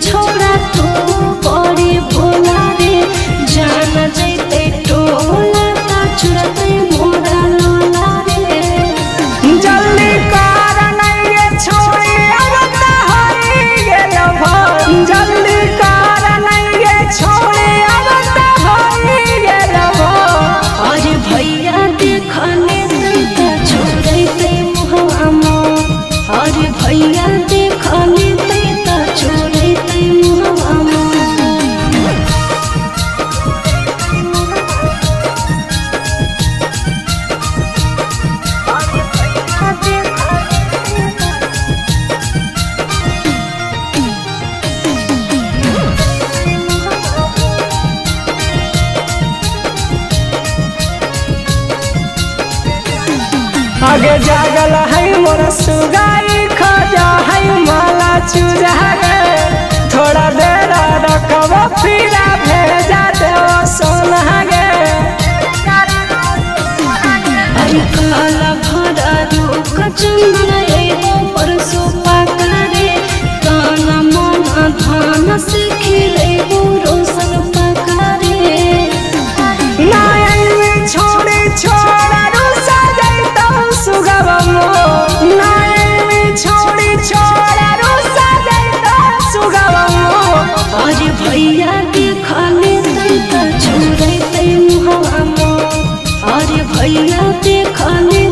छोड़ा तू बड़ी भोला रे जान जैते टोला ता चुरते मोरा लोला रे जल्दी कर नहीं छोड़ी अब तो हरी गेल भर जल्दी कर नहीं छोड़ी अब तो हरी गेल भर अरे भैया देखने ता छोड़ते मुहवा मोर अरे भैया देखने ता छोड़ते मुहवा मोर आगे जागल है मोर सुगाई खजा है माला चूजा गे थोड़ा देर रखब फिर भेजा देव सोना गे अरे काला भरा रूप चंदन एगो परसो पाकरे काना मना धान से खिलेबो रोशन पकारे नायन में छोड़ी छोड़ा रुसा जाइतो सुगब मो नायन में छोड़ी छोड़ा रुसा जाइतो सुगब मो अरे भैया देखले ता छोड़ते मुहवा मोर अरे भैया देखले